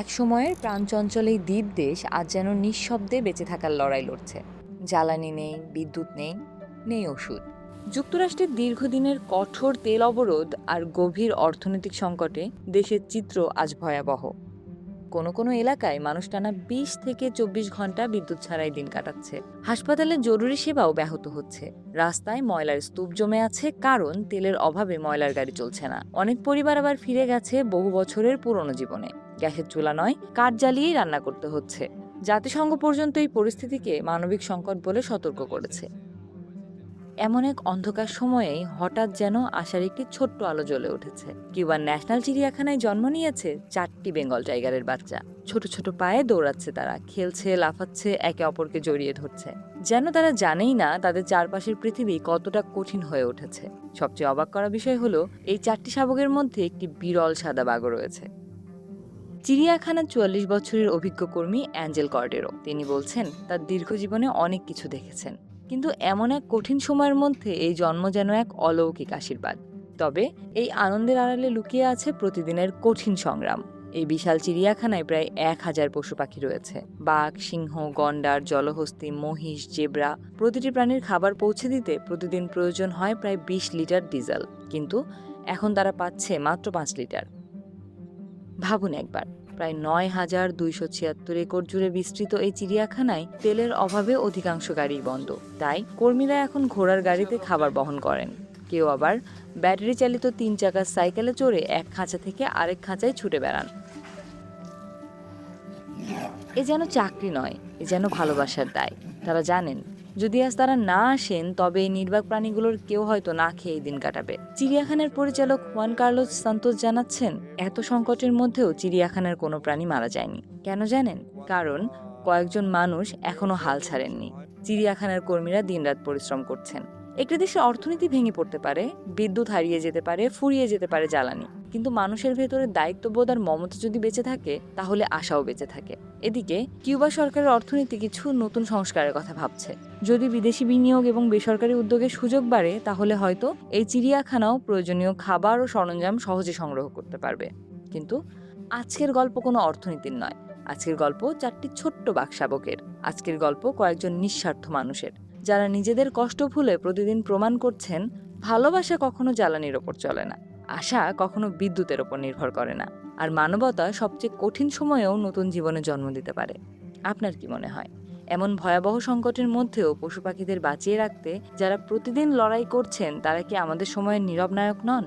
এক সময়ের প্রাণচঞ্চল এই দ্বীপ দেশ আজ যেন নিঃশব্দে বেঁচে থাকার লড়াই লড়ছে। জ্বালানি নেই, বিদ্যুৎ নেই, নেই ওষুধ। যুক্তরাষ্ট্রের দীর্ঘদিনের কঠোর তেল অবরোধ আর গভীর অর্থনৈতিক সংকটে দেশের চিত্র আজ ভয়াবহ। কোনো কোনো এলাকায় মানুষ টানা 20 থেকে 24 ঘন্টা বিদ্যুৎ ছাড়াই দিন কাটাচ্ছে। হাসপাতালে জরুরি সেবাও ব্যাহত হচ্ছে। রাস্তায় ময়লার স্তূপ জমে আছে, কারণ তেলের অভাবে ময়লার গাড়ি চলছে না। অনেক পরিবার আবার ফিরে গেছে বহু বছরের পুরনো জীবনে। গ্যাসের চুলা নয়, কাঠ জ্বালিয়েই রান্না করতে হচ্ছে। জাতিসংঘ পর্যন্ত এই পরিস্থিতিকে মানবিক সংকট বলে সতর্ক করেছে। এমন এক অন্ধকার সময়েই হঠাৎ যেন আশার একটি ছোট্ট আলো জ্বলে উঠেছে। কিউবার ন্যাশনাল চিড়িয়াখানায় জন্ম নিয়েছে 4টি বেঙ্গল টাইগারের বাচ্চা। ছোট ছোট পায়ে দৌড়াচ্ছে তারা, খেলছে, লাফাচ্ছে, একে অপরকে জড়িয়ে ধরছে। যেন তারা জানেই না তাদের চারপাশের পৃথিবী কতটা কঠিন হয়ে উঠেছে। সবচেয়ে অবাক করা বিষয় হলো, এই 4টি শাবকের মধ্যে একটি বিরল সাদা বাঘও রয়েছে। চিড়িয়াখানার 44 বছরের অভিজ্ঞ কর্মী অ্যাঞ্জেল কর্ডেরো তিনি বলছেন, তার দীর্ঘ জীবনে অনেক কিছু দেখেছেন, কিন্তু এমন এক কঠিন সময়ের মধ্যে এই জন্ম যেন এক অলৌকিক আশীর্বাদ। তবে এই আনন্দের আড়ালে লুকিয়ে আছে প্রতিদিনের কঠিন সংগ্রাম। এই বিশাল চিড়িয়াখানায় প্রায় 1000 পশু পাখি রয়েছে। বাঘ, সিংহ, গন্ডার, জলহস্তী, মহিষ, জেব্রা। প্রতিটি প্রাণীর খাবার পৌঁছে দিতে প্রতিদিন প্রয়োজন হয় প্রায় 20 লিটার ডিজেল, কিন্তু এখন তারা পাচ্ছে মাত্র 5 লিটার। ভাবুন একবার, প্রায় 9276 একর জুড়ে বিস্তৃত এই চিড়িয়াখানায় তেলের অভাবে অধিকাংশ গাড়ি বন্ধ। তাই কর্মীরা এখন ঘোড়ার গাড়িতে খাবার বহন করেন। কেউ আবার ব্যাটারি চালিত 3 চাকার সাইকেলে চড়ে এক খাঁচা থেকে আরেক খাঁচায় ছুটে বেড়ান। এ যেন চাকরি নয়, এ যেন ভালোবাসার দায়। তারা জানেন, যদি আজ তারা না আসেন তবে এই নির্বাক প্রাণীগুলোর কেউ হয়তো না খেয়ে দিন কাটাবে। চিড়িয়াখানার পরিচালক হুয়ান কার্লোস সান্তোস জানাচ্ছেন, এত সংকটের মধ্যেও চিড়িয়াখানার কোনো প্রাণী মারা যায়নি। কেন জানেন? কারণ কয়েকজন মানুষ এখনো হাল ছাড়েননি। চিড়িয়াখানার কর্মীরা দিনরাত পরিশ্রম করছেন। একটি দেশের অর্থনীতি ভেঙে পড়তে পারে, বিদ্যুৎ হারিয়ে যেতে পারে, ফুরিয়ে যেতে পারে জ্বালানি, কিন্তু মানুষের ভেতরে দায়িত্ববোধ আর মমতা যদি বেঁচে থাকে, তাহলে আশাও বেঁচে থাকে। এদিকে কিউবা সরকারের অর্থনীতি কিছু নতুন সংস্কারের কথা ভাবছে। যদি বিদেশি বিনিয়োগ এবং বেসরকারি উদ্যোগের সুযোগ বাড়ে, তাহলে হয়তো এই চিড়িয়াখানাও প্রয়োজনীয় খাবার ও সরঞ্জাম সহজে সংগ্রহ করতে পারবে। কিন্তু আজকের গল্প কোনো অর্থনীতির নয়। আজকের গল্প 4টি ছোট্ট বাঘশাবকের। আজকের গল্প কয়েকজন নিঃস্বার্থ মানুষের, যারা নিজেদের কষ্ট ভুলে প্রতিদিন প্রমাণ করছেন, ভালোবাসা কখনো জ্বালানির ওপর চলে না, আশা কখনো বিদ্যুতের ওপর নির্ভর করে না, আর মানবতা সবচেয়ে কঠিন সময়েও নতুন জীবনে জন্ম দিতে পারে। আপনার কি মনে হয়, এমন ভয়াবহ সংকটের মধ্যেও পশু পাখিদের বাঁচিয়ে রাখতে যারা প্রতিদিন লড়াই করছেন, তারা কি আমাদের সময়ের নীরব নায়ক নন?